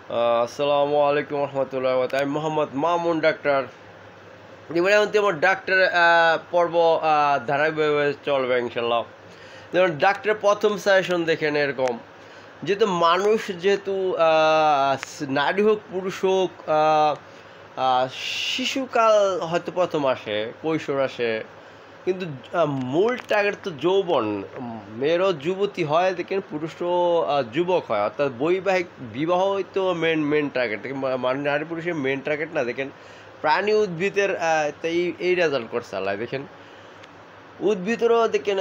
আসসালামু আলাইকুম রহমতুল্লাহ। আমি মোহাম্মদ মামুন ডাক্তার। এবারে এখন আমার ডাক্তার পর্ব ধারাবাহিকভাবে চলবে ইনশাল্লাহ। যেমন ডাক্তারের প্রথম সাজেশন দেখেন এরকম, যেহেতু মানুষ যেহেতু নারী হোক পুরুষ হোক, শিশুকাল হয়তো প্রথম আসে, কৈশোর আসে, কিন্তু মূল টার্গেট তো যৌবন। মেয়েরও যুবতী হয় দেখেন, পুরুষও যুবক হয়, অর্থাৎ বৈবাহিক বিবাহই তো মেন টার্গেট। মানে নারী পুরুষের মেন টার্গেট না দেখেন। প্রাণী উদ্ভিদের তো এই রেজাল্ট করছে আল্লাহ দেখেন। উদ্ভিদেরও দেখেন,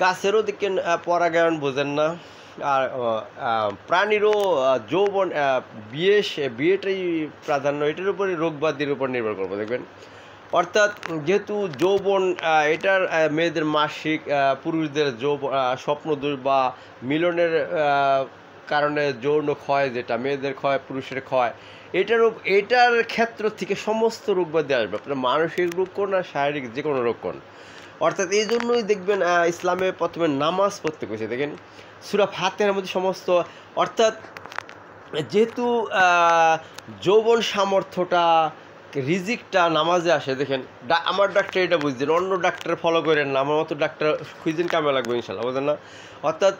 গাছেরও দেখেন পরাগায়ন বোঝেন না। আর প্রাণীরও যৌবন, বিয়েটাই প্রাধান্য, এটার উপরে রোগবাদির উপর নির্ভর করবো দেখবেন। অর্থাৎ যেহেতু যৌবন এটার মেয়েদের মাসিক, পুরুষদের যৌবন স্বপ্নদোষ বা মিলনের কারণে যৌন ক্ষয়, যেটা মেয়েদের ক্ষয় পুরুষের ক্ষয়, এটার ক্ষেত্র থেকে সমস্ত রোগবাদী আসবে, আপনার মানসিক রোগ কোন আর শারীরিক যে কোনো রোগ কোন। অর্থাৎ এই জন্যই দেখবেন ইসলামে প্রথমে নামাজ পড়তে কইছে দেখেন, সূরা ফাতিহার মধ্যে সমস্ত। অর্থাৎ যেহেতু যৌবন সামর্থ্যটা, রিজিকটা নামাজে আসে দেখেন। আমার ডাক্তার এটা বুঝছেন, অন্য ডাক্তার ফলো করেন না, আমার মতো ডাক্তার খুঁজেন কামে লাগবে ইনশাল্লাহ, বুঝলেন না? অর্থাৎ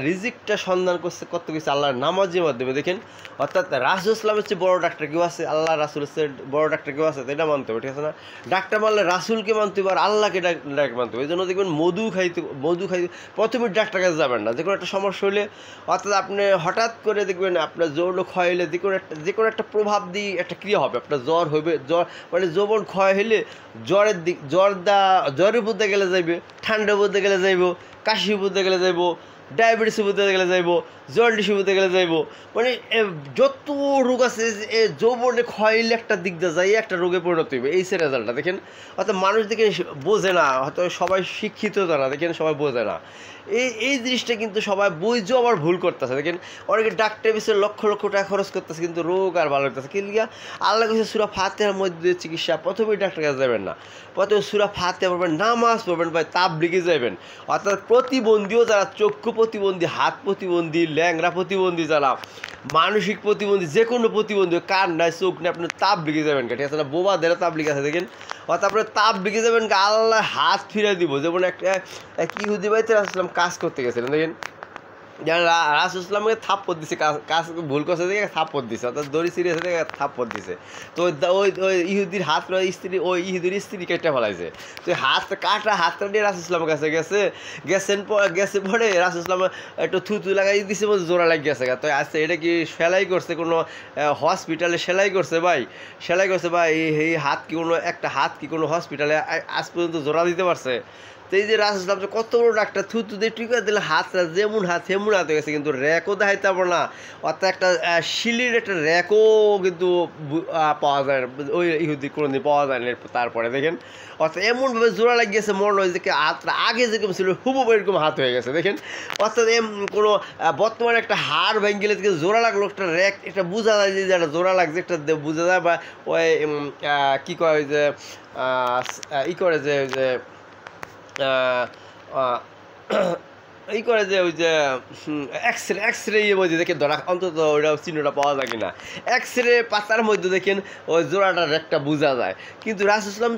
রিজিকটা সন্ধান করতে গেছে আল্লাহর নামাজের মাধ্যমে দেখেন। অর্থাৎ রাসূল ইসলামের চেয়ে বড় ডাক্তার কেউ আছে? আল্লাহ রাসূলের চেয়ে বড় ডাক্তার কেউ আছে? এটা মানতে হবে, ঠিক আছে না? ডাক্তার মানলে রাসূলকে মানতে হবে আর আল্লাহকে ডাক্তার মানতে হবে। এই জন্য দেখবেন মধু খাইতে প্রথমে ডাক্তার কাছে যাবেন না যে কোনো একটা সমস্যা হলে। অর্থাৎ আপনি হঠাৎ করে দেখবেন আপনার যৌন ক্ষয় হলে যে কোনো একটা প্রভাব দিয়ে একটা ক্রিয়া হবে, আপনার জ্বর হবে, মানে যৌবন ক্ষয় হলে জ্বরের বুঝতে গেলে যাইবে, ঠান্ডা বুঝতে গেলে যাইব, কাশি বুঝতে গেলে যাইব, ডায়াবেটিস বুঝতে গেলে যাইব, জন্ডিস বুঝতে গেলে যাইব। মানে যত রোগ আছে যৌবনে ক্ষয় হলে একটা দিক দিয়ে যাই একটা রোগে পরিণত হইবে, এই সে রেজাল্টটা দেখেন। অর্থাৎ মানুষ দেখেন বোঝে না, হয়তো সবাই শিক্ষিত যারা দেখেন সবাই বোঝে না এই জিনিসটা, কিন্তু সবাই বুঝেও আবার ভুল করতেছে দেখেন। অনেকে ডাক্তার পিছনে লক্ষ লক্ষ টাকা খরচ করতেছে, কিন্তু রোগ আর ভালো হইতেছে কি লিগা? আল্লাহ কাছে সূরা ফাতিহার মধ্যে চিকিৎসা, প্রথমেই ডাক্তার কাছে যাবেন না, প্রথমে সূরা ফাতিহা পড়বেন, নামাজ পড়বেন, ভাই তাবলিগে যাবেন। অর্থাৎ প্রতিবন্ধীও যারা, চক্ষু প্রতিবন্ধী, হাত প্রতিবন্ধী, ল্যাংরা প্রতিবন্ধী, যারা মানসিক প্রতিবন্ধী, যে কোনো প্রতিবন্ধী, কান নাই চোখ নেই, আপনি তাবলিগে যাবেন, ঠিক আছে না? বোবাদের তাবলিগ আছে দেখেন। অর্থাৎ আপনার তাবলিগে যাবেন, আল্লাহ হাত ফিরিয়ে দিব। যেমন একটা ইহুদি বাইতে রাসূলুল্লাহ কাজ করতে গেছিলেন দেখেন, রাসূল ইসলামকে থাপ্পড় দিছে, কাজ ভুল করছে দেখে থাপ্পড় দিছে, অর্থাৎ দড়ি সিরিয়াস দেখে থাপ্পড় দিছে। তো ওই ইহুদির হাত, ইহুদির স্ত্রী কেটে ফেলাইছে। তো কাটা হাতটা নিয়ে রাসূল ইসলামের কাছে গেছে পরে রাসূল ইসলাম একটু থুতু লাগাই দিছে, জোড়া লাগিয়ে গেছে। তো আচ্ছা, এটা কি সেলাই করছে কোনো হসপিটালে সেলাই করছে ভাই? সেলাই করছে ভাই? এই হাত কি কোনো একটা হাত কি কোনো হসপিটালে আজ পর্যন্ত জোড়া দিতে পারছে? তো এই যে রাসূল ইসলাম কত বড় ডাক্তার, থুতু দিয়ে টিকা দিলে হাতটা যেমন হাত সেমন হাত হয়ে গেছে, কিন্তু র্যাকও দেখাইতে পারবো না। অর্থাৎ একটা শিলির একটা র্যাকও কিন্তু পাওয়া যায় না, ওই ইহুদি কোনোদিন পাওয়া যায় না। তারপরে দেখেন, অর্থাৎ এমনভাবে জোড়া লাগিয়েছে, মনে হয় যে হাতটা আগে যেরকম ছিল হুবহু এরকম হাত হয়ে গেছে দেখেন। অর্থাৎ কোনো বর্তমানে একটা হাড় ভেঙে গেলে থেকে জোড়া লাগলো, একটা র্যাক, একটা বোঝা যায় যে একটা জোড়া লাগছে, একটা বোঝা যায়। বা ওই কী কয় যে করে যে এই করে যে ওই যে এক্সরে মধ্যে দেখেন ধরা, অন্তত ওইটা চিহ্নটা পাওয়া যায় কিনা। এক্সরে পাতার মধ্যে দেখেন ওই জোড়াটার একটা বোঝা যায়, কিন্তু রাসূল ইসলাম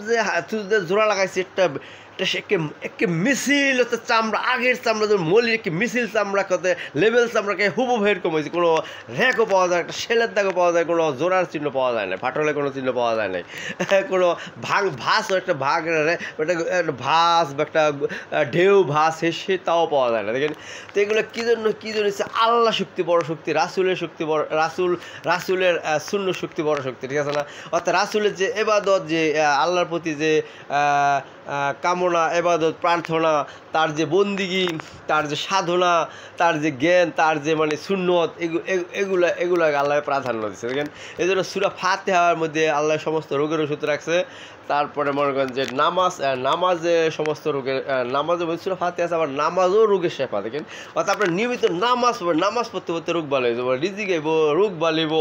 যে জোড়া লাগাইছে একটা মিছিল হচ্ছে চামড়া, আগের চামড়া যেমন মলির একটি মিছিল চামড়া করতে লেভেল চামড়াকে হুবহু এরকম হয়েছে। কোনো র্যাকও পাওয়া যায়, একটা সেলের দাগও পাওয়া যায়, কোনো জোড়ার চিহ্ন পাওয়া যায় না, ফাটলে কোনো চিহ্ন পাওয়া যায় না, কোনো ভাঁজও একটা একটা ভাঁজ বা একটা ঢেউ ভাঁজ সে তাও পাওয়া যায় না দেখেন। তো এগুলো কী জন্য আল্লাহ শক্তি বড় শক্তি, রাসূলের শক্তি বড়, রাসূলের শূন্য শক্তি বড় শক্তি, ঠিক আছে না? অর্থাৎ রাসূলের যে এবাদত, যে আল্লাহর প্রতি যে কামনা, এবাদত, প্রার্থনা, তার যে বন্দিগি, তার যে সাধনা, তার যে জ্ঞান, তার যে মানে সুন্নত, এগুলো আল্লাহ প্রাধান্য দিচ্ছে দেখেন। এই জন্য সূরা ফাতিহার মধ্যে আল্লাহ সমস্ত রোগের ওষুধ রাখছে। তারপরে মনে করেন যে নামাজে সমস্ত রোগের, নামাজে সূরা ফাতিহা আছে, আবার নামাজও রোগের শেফা দেখেন। অর্থাৎ আপনার নিয়মিত নামাজ পড়তে পড়তে রোগ ভালো হয়ে যাবো, রিজিক আইব, রোগ ভালো হইব।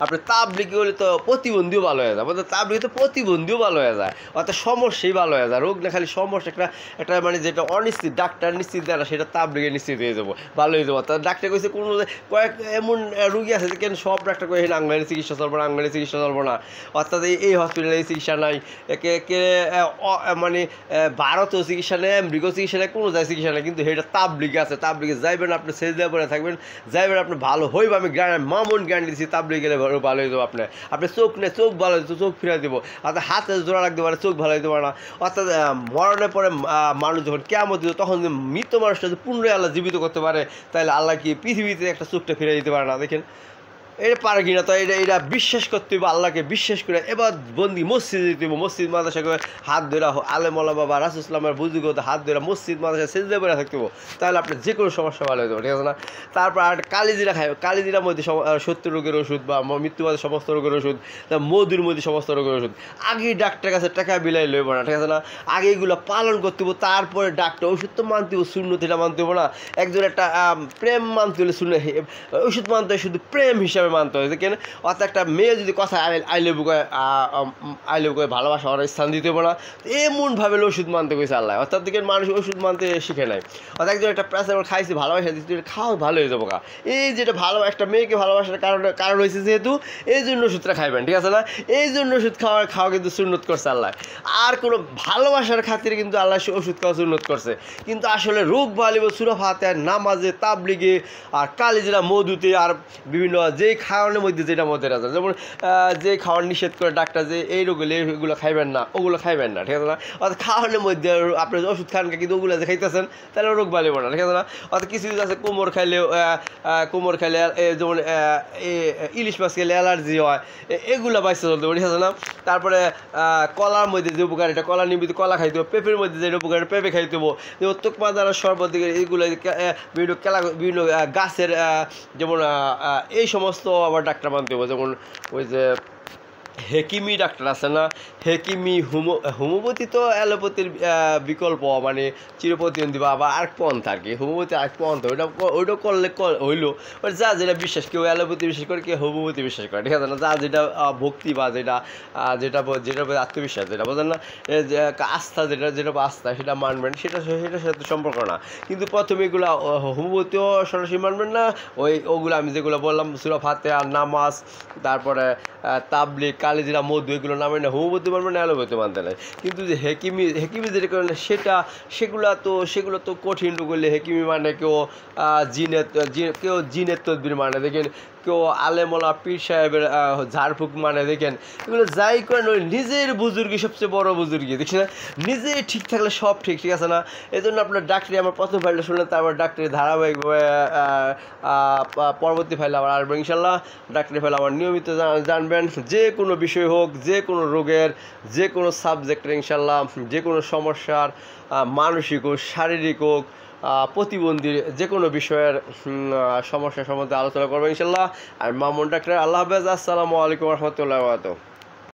আপনি তাবলিগি হলে তো প্রতিবন্ধীও ভালো হয়ে যায়, তাবলিগে তো প্রতিবন্ধীও ভালো হয়ে যায়, অর্থাৎ সমস্যাই ভালো হয়ে যায়, রোগ না, খালি সমস্যা একটা একটা মানে যেটা অনিশ্চিত, ডাক্তার নিশ্চিত দেয় না, সেটা তাবলিগে নিশ্চিত হয়ে যাবো, ভালো হয়ে যাবো। তার ডাক্তার কইছে কোনো কয়েক এমন রুগী আছে যে কেন সব ডাক্তার কয়ে আঙ্গারে চিকিৎসা চলবো না, আঙ্গারে চিকিৎসা চলবো না, অর্থাৎ এই হসপিটালে চিকিৎসা নাই, একে কে মানে ভারতেও চিকিৎসা নেই, আমেরিকাও চিকিৎসা নেই, কোনো জায়গায় চিকিৎসা নেই, কিন্তু এটা তাবলিগে আছে। তাবলিগে যাইবেন, আপনি সেজ দেওয়া পরে থাকবেন, যাইবেন, আপনি ভালো হইব। আমি মামুন গ্যারান্টি দিচ্ছি তাবলিগে গেলে ভালো হয়ে যাবো। আপনি চোখ নেই, চোখ ভালো হয়েছে, চোখ ফিরে দেবো, অর্থাৎ হাতে জোড়া রাখতে পারে, চোখ ভালো হইতে পারে না। অর্থাৎ মরণের পরে মানুষ যখন কেমন দিত, তখন মৃত মানুষটা যদি পুনরায় আল্লাহ জীবিত করতে পারে, তাহলে আল্লাহ কি পৃথিবীতে একটা চোখটা ফিরে দিতে পারে না? দেখেন এটা পারে কিনা। তো এটা বিশ্বাস করতে হবে, আল্লাহকে বিশ্বাস করে এবার বন্দি মসজিদে দিতে হবে, মসজিদ মাদ্রাসাকে হাত ধরে আলেমলা বাবা রাসূল ইসলামের বুজুর্গদের হাত ধরে মসজিদ মাদ্রাসা সেজদা করে থাকতে হবে, তাহলে আপনার যে কোনো সমস্যা ভালো হয়ে যাবে, ঠিক আছে না? তারপর আর কালিজিরা খায়, কালিজিরার মধ্যে 70 রোগের ওষুধ বা মৃত্যুবাদের সমস্ত রোগের ওষুধ, মধুর মধ্যে সমস্ত রোগের ওষুধ। আগেই ডাক্তারের কাছে টাকা বিলাই লইব না, ঠিক আছে না? আগে এগুলো পালন করতে হবে, তারপরে ডাক্তার ওষুধ তো মানতে হবে, শূন্যতিটা মানতে হবে না। একজন একটা প্রেম মানতে হলে শূন্য ওষুধ মানতে হয়, শুধু প্রেম হিসাবে মানতে হয়। কেন? অর্থাৎ একটা মেয়ে যদি কথা আইলেবু করে ভালোবাসা ওর স্থান দিতে হবে না, এমনভাবে ওষুধ মানতে গেছে আল্লাহ। অর্থাৎ দেখেন মানুষ ওষুধ মানতে শিখে নাই। অর্থাৎ একজন একটা প্যাসেবল খাইছে, ভালোবাসা দিচ্ছে, খাওয়া ভালো হয়ে যাবো কা। এই যেটা ভালো একটা মেয়েকে ভালোবাসার কারণ হয়েছে যেহেতু, এই জন্য ওষুধটা খাইবেন, ঠিক আছে না? এই জন্য ওষুধ খাওয়া কিন্তু সুন্নত করছে আল্লাহ। আর কোনো ভালোবাসার খাতিরে কিন্তু আল্লাহ ওষুধ খাওয়া সুন্নত করছে। কিন্তু আসলে রোগ ভালিব সূরা ফাতিহা, নামাজে, তাবলিগে, আর কালিজিরা, মধুতে, আর বিভিন্ন যেই খাওয়ানোর মধ্যে যেটা মধ্যে আছে, যেমন যে খাওয়ার নিষেধ করে ডাক্তার যে এই রোগগুলো এগুলো খাইবেন না, ওগুলো খাইবেন না, ঠিক আছে না? অর্থাৎ খাওয়ানোর মধ্যে আপনি ওষুধ খান, কিন্তু ওগুলো যে খাইতেছেন তাহলে রোগ ভালিব না, ঠিক আছে না? অর্থাৎ কিছু কিছু আছে কোমর খাইলে যেমন ইলিশ মাছ খেলে অ্যালার্জি হয়, এগুলো বাইসে চলতে পারে, ঠিক আছে না? তারপরে কলার মধ্যে যে উপকার, এটা কলা নিয়মিত কলা খাইতে হবে, পেঁপের মধ্যে যেটা উপকার পেঁপে খাইতে হবে, যেমন তোকমা দানা শরবত দিকে এইগুলো বিভিন্ন গাছের যেমন এই সমস্ত আবার ডাক্তার মানতে হবে। যেমন ওই যে হেকিমি ডাক্তার আছে না, হেকিমি হোমিওপ্যাথি তো অ্যালোপ্যাথির বিকল্প, মানে চিরপ্রতিদ্বন্দ্বী বা আবার আরেক পন্থা আর কি। হোমিওপ্যাথি আরেক পন্থা, ওইটা করলে হইলো। যা যেটা বিশ্বাস, কেউ অ্যালোপ্যাথি বিশ্বাস করে, কেউ হোমিওপ্যাথি বিশ্বাস করে, ঠিক আছে না? যা যেটা ভক্তি বা যেটা আত্মবিশ্বাস, যেটা বোঝেন না, আস্থা, যেটা আস্থা, সেটা মানবেন, সেটার সাথে সম্পর্ক না। কিন্তু প্রথমে এগুলো হোমিওপ্যাথিও সরাসরি মানবেন না, ওগুলো আমি যেগুলো বললাম সূরা ফাতিহা, নামাজ, তারপরে তাবলিগ, কালিজিরা, মধু, এগুলো নামে না, হোমিওপ্যাথি মানবে না, অ্যালোপ্যাথি মানতে নাই। কিন্তু যে হেকিমি যেটা করেন সেগুলো তো কঠিন রোগ হলে হেকিমি মানে কেউ জিনের তদবির মানে, দেখেন কেউ আলেমলা পীর সাহেবের ঝাড়ফুঁক মানে, দেখেন এগুলো যাই করেন ওই নিজের বুজুর্গি সবচেয়ে বড় বুজুর্গি, দেখছেন? নিজে ঠিক থাকলে সব ঠিক, ঠিক আছে না? এই জন্য আপনার ডাক্তারি আমার প্রথম ফাইলটা শুনলেন, তারপর ডাক্তারি ধারাবাহিকভাবে পরবর্তী ফাইলে আবার আসবেন ইনশাল্লাহ। ডাক্তারি ফাইল আমার নিয়মিত জানবেন, যে কোনো বিষয় হোক, যে কোনো রোগের, যে কোনো সাবজেক্টের ইনশাল্লাহ, যে কোনো সমস্যার, মানসিক হোক, শারীরিক হোক, প্রতিবন্ধীর যে কোনো বিষয়ের সমস্যা সম্বন্ধে আলোচনা করবো ইনশাল্লাহ। আর মামুন ডাক্তার। আল্লাহ হাফেজ, আসসালামু আলাইকুম রহমতুল্লাহ।